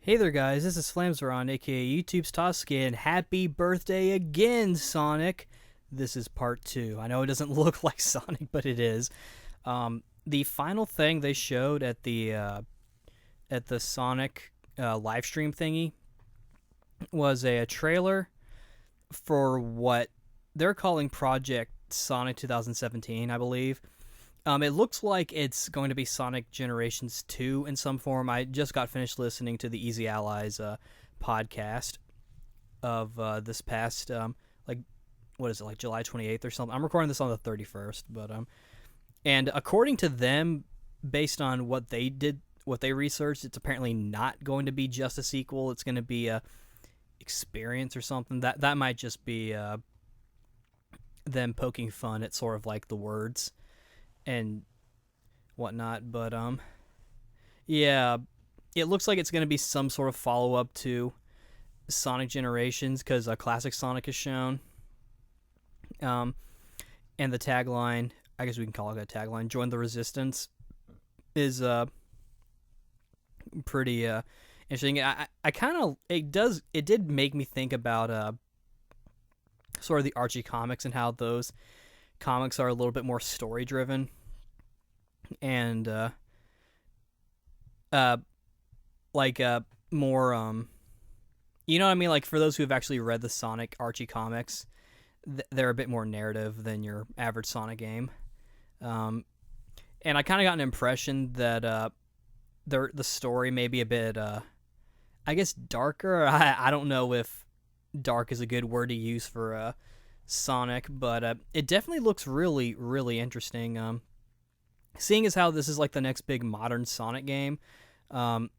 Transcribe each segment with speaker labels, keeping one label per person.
Speaker 1: Hey there, guys. This is Flamzeron, aka YouTube's Tasuke, and happy birthday again, Sonic. This is part two. I know it doesn't look like Sonic, but it is. The final thing they showed at the Sonic live stream thingy was a trailer for what they're calling Project Sonic 2017, I believe. It looks like it's going to be Sonic Generations 2 in some form. I just got finished listening to the Easy Allies podcast of this past, like, what is it, like July 28th or something? I'm recording this on the 31st, but, and according to them, based on what they did, what they researched, it's apparently not going to be just a sequel. It's going to be a experience or something. That might just be them poking fun at sort of like the words and whatnot, but yeah, it looks like it's going to be some sort of follow-up to Sonic Generations, because a classic Sonic is shown, and the tagline, I guess we can call it a tagline, join the resistance, is pretty interesting. I kind of, it did make me think about sort of the Archie comics and how those comics are a little bit more story driven and like more you know what I mean, like for those who have actually read the Sonic Archie comics, they're a bit more narrative than your average Sonic game. And I kind of got an impression that the story may be a bit I guess darker. I don't know if dark is a good word to use for Sonic, but it definitely looks really, really interesting. Seeing as how this is like the next big modern Sonic game, I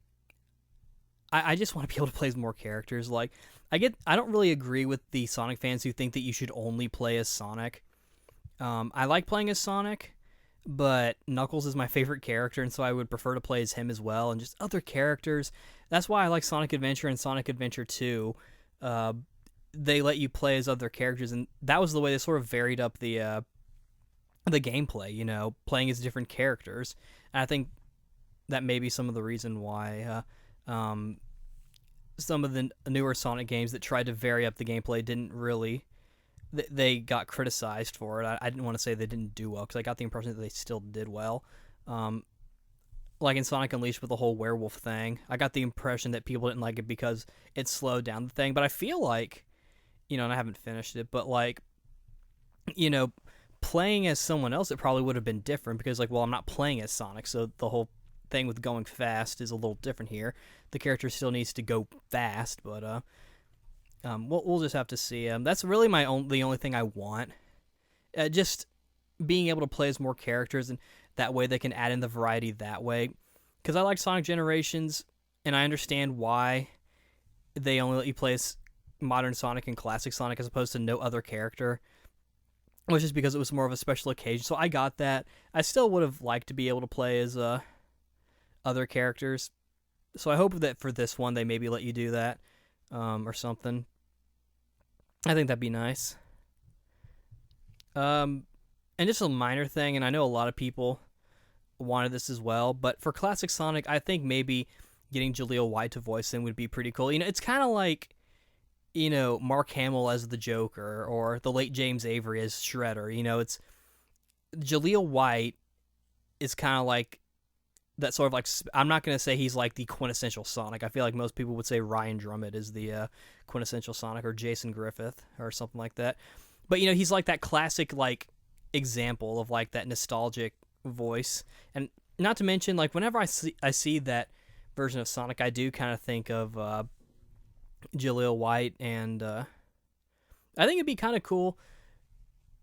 Speaker 1: just want to be able to play as more characters. Like, I don't really agree with the Sonic fans who think that you should only play as Sonic. I like playing as Sonic, but Knuckles is my favorite character, and so I would prefer to play as him as well, and just other characters. That's why I like Sonic Adventure and Sonic Adventure 2. They let you play as other characters, and that was the way they sort of varied up the gameplay, you know, playing as different characters. And I think that may be some of the reason why some of the newer Sonic games that tried to vary up the gameplay didn't really, they got criticized for it. I didn't want to say they didn't do well, because I got the impression that they still did well. Like in Sonic Unleashed with the whole werewolf thing, I got the impression that people didn't like it because it slowed down the thing. But I feel like, you know, and I haven't finished it, but like, you know, playing as someone else, it probably would have been different, because like, well, I'm not playing as Sonic, so the whole thing with going fast is a little different here. The character still needs to go fast, but we'll just have to see. That's really the only thing I want. Just being able to play as more characters, and that way they can add in the variety that way. Because I like Sonic Generations, and I understand why they only let you play as modern Sonic and classic Sonic as opposed to no other character, which is because it was more of a special occasion. So I got that. I still would have liked to be able to play as other characters. So I hope that for this one they maybe let you do that, or something. I think that'd be nice. And just a minor thing, and I know a lot of people wanted this as well, but for classic Sonic, I think maybe getting Jaleel White to voice him would be pretty cool. You know, it's kind of like, you know, Mark Hamill as the Joker, or the late James Avery as Shredder. You know, it's Jaleel White is kind of like that sort of like, I'm not going to say he's like the quintessential Sonic. I feel like most people would say Ryan Drummond is the quintessential Sonic, or Jason Griffith or something like that. But, you know, he's like that classic like example of like that nostalgic voice. And not to mention, like, whenever I see that version of Sonic, I do kind of think of Jaleel White, and I think it'd be kind of cool.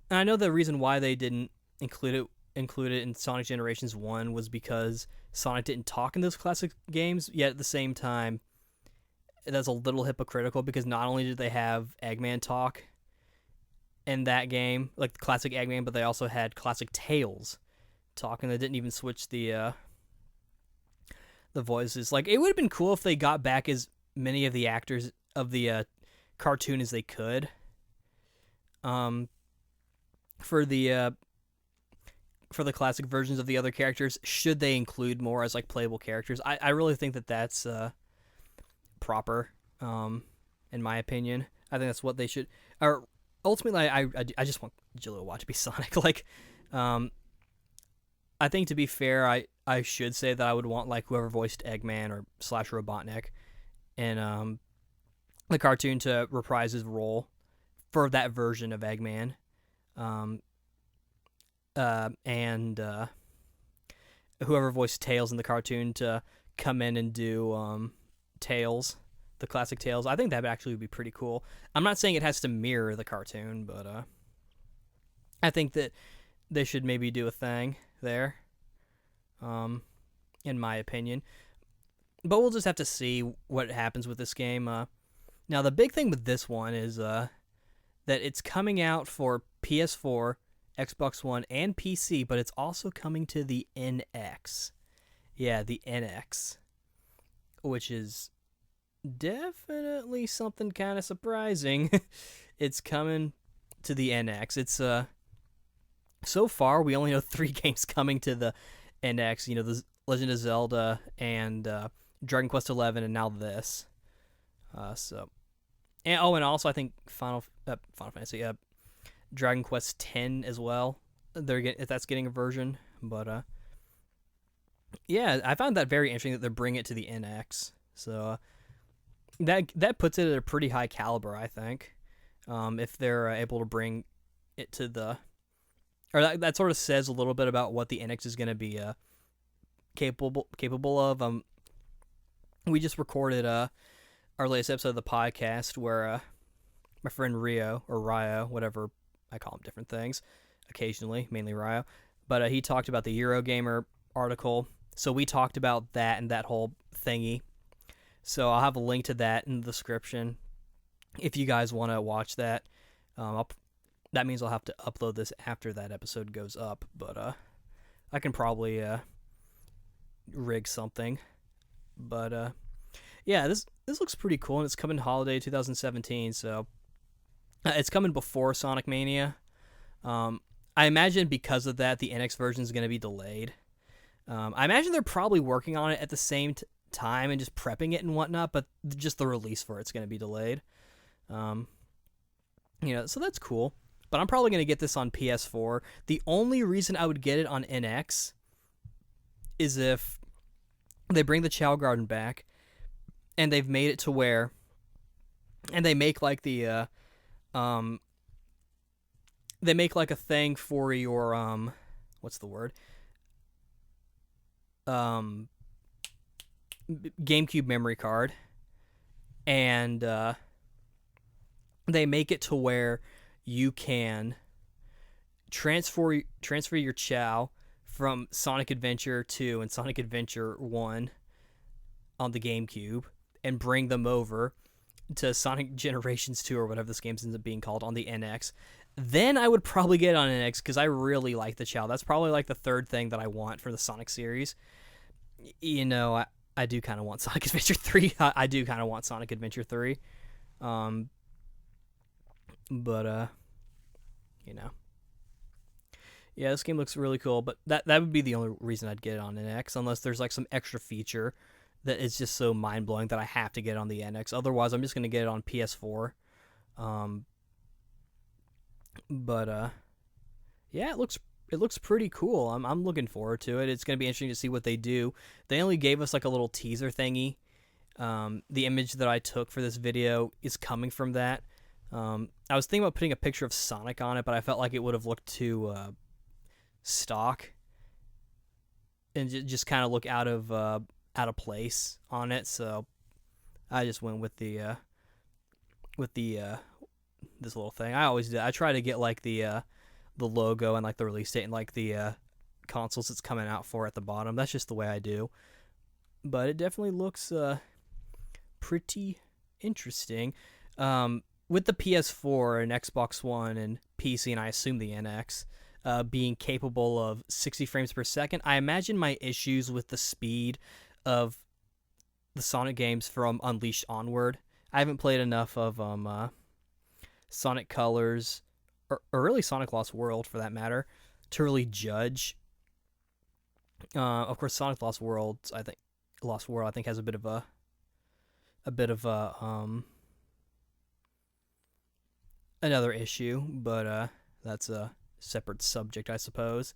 Speaker 1: And I know the reason why they didn't include it in Sonic Generations 1 was because Sonic didn't talk in those classic games, yet at the same time, that's a little hypocritical, because not only did they have Eggman talk in that game, like the classic Eggman, but they also had classic Tails talk, and they didn't even switch the voices. Like, it would have been cool if they got back as many of the actors of the cartoon as they could. For the classic versions of the other characters, should they include more as like playable characters. I really think that proper, in my opinion. I think that's what they should. Or ultimately, I just want Jaleel White to be Sonic. Like, I think to be fair, I should say that I would want like whoever voiced Eggman or / Robotnik in the cartoon to reprise his role for that version of Eggman. And whoever voiced Tails in the cartoon to come in and do Tails, the classic Tails. I think that actually would be pretty cool. I'm not saying it has to mirror the cartoon, but I think that they should maybe do a thing there, in my opinion. But we'll just have to see what happens with this game. Now, the big thing with this one is that it's coming out for PS4, Xbox One, and PC, but it's also coming to the NX. Yeah, the NX, which is definitely something kind of surprising. It's coming to the NX. It's so far we only know 3 games coming to the NX. You know, the Legend of Zelda and Dragon Quest 11, and now this. And also I think Final Fantasy, Dragon Quest 10 as well. That's getting a version, but yeah, I found that very interesting that they're bringing it to the NX. So that puts it at a pretty high caliber, I think. If they're able to bring it to the, or that sort of says a little bit about what the NX is going to be capable of. We just recorded our latest episode of the podcast where my friend Rio, or Ryo, whatever, I call him different things occasionally, mainly Ryo, but he talked about the Eurogamer article. So we talked about that and that whole thingy. So I'll have a link to that in the description if you guys want to watch that. That means I'll have to upload this after that episode goes up, but I can probably rig something. But yeah, this looks pretty cool, and it's coming holiday 2017, so it's coming before Sonic Mania. I imagine because of that, the NX version is going to be delayed. I imagine they're probably working on it at the same time and just prepping it and whatnot, but just the release for it's going to be delayed. So that's cool. But I'm probably going to get this on PS4. The only reason I would get it on NX is if they bring the Chow Garden back, and they've made it to where, and they make like the, they make like a thing for your, what's the word? GameCube memory card, and they make it to where you can transfer your Chow from Sonic Adventure 2 and Sonic Adventure 1 on the GameCube and bring them over to Sonic Generations 2 or whatever this game ends up being called on the NX. Then I would probably get it on NX because I really like the Chow. That's probably like the third thing that I want for the Sonic series. You know, I do kind of want Sonic Adventure 3. I do kind of want Sonic Adventure 3. But yeah, this game looks really cool, but that would be the only reason I'd get it on NX, unless there's like some extra feature that is just so mind-blowing that I have to get it on the NX. Otherwise, I'm just going to get it on PS4. Yeah, it looks pretty cool. I'm looking forward to it. It's going to be interesting to see what they do. They only gave us like a little teaser thingy. The image that I took for this video is coming from that. I was thinking about putting a picture of Sonic on it, but I felt like it would have looked too stock and just kind of look out of place on it. So I just went with the this little thing. I always do. I try to get like the logo and like the release date and like the consoles it's coming out for at the bottom. That's just the way I do. But it definitely looks pretty interesting. With the PS4 and Xbox One and PC, and I assume the NX, being capable of 60 frames per second, I imagine my issues with the speed of the Sonic games from Unleashed onward. I haven't played enough of Sonic Colors, or really Sonic Lost World for that matter, to really judge. Of course, Sonic Lost World, I think has a bit of a bit of a another issue, but that's a separate subject, I suppose.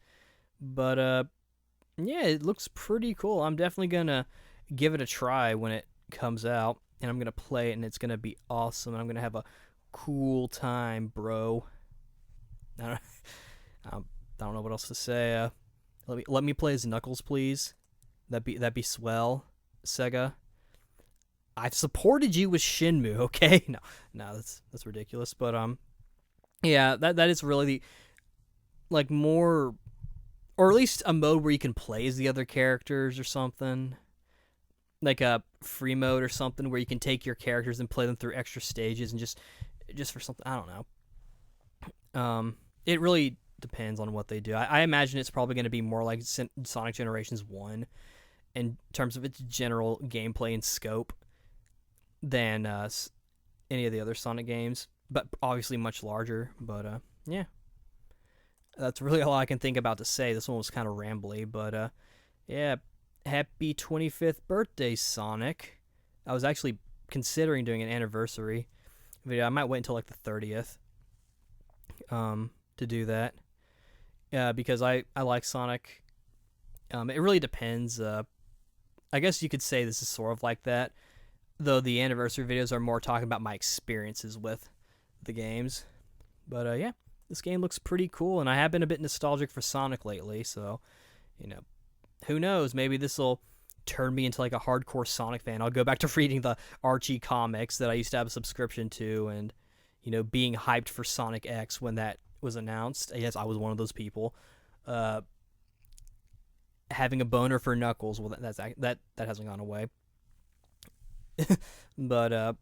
Speaker 1: But yeah, it looks pretty cool. I'm definitely gonna give it a try when it comes out, and I'm gonna play it, and it's gonna be awesome. And I'm gonna have a cool time, bro. I don't, I don't know what else to say. Let me play as Knuckles, please. That'd be swell, Sega. I've supported you with Shinmu, okay? No, that's ridiculous. But yeah, that is really the like more, or at least a mode where you can play as the other characters or something, like a free mode or something where you can take your characters and play them through extra stages and just for something, I don't know. It really depends on what they do. I imagine it's probably going to be more like Sonic Generations 1 in terms of its general gameplay and scope than any of the other Sonic games, but obviously much larger. But yeah, that's really all I can think about to say. This one was kind of rambly, but yeah, happy 25th birthday, Sonic. I was actually considering doing an anniversary video. I might wait until like the 30th to do that. Because I like Sonic. It really depends. I guess you could say this is sort of like that, though the anniversary videos are more talking about my experiences with the games. But yeah, this game looks pretty cool, and I have been a bit nostalgic for Sonic lately, so, who knows? Maybe this will turn me into like a hardcore Sonic fan. I'll go back to reading the Archie comics that I used to have a subscription to, and, being hyped for Sonic X when that was announced. Yes, I was one of those people. Having a boner for Knuckles, well, that hasn't gone away. But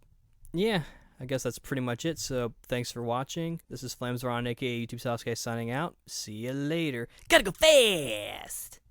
Speaker 1: yeah, I guess that's pretty much it. So thanks for watching. This is Flames Are On, aka YouTube Tasuke, signing out. See you later. Gotta go fast.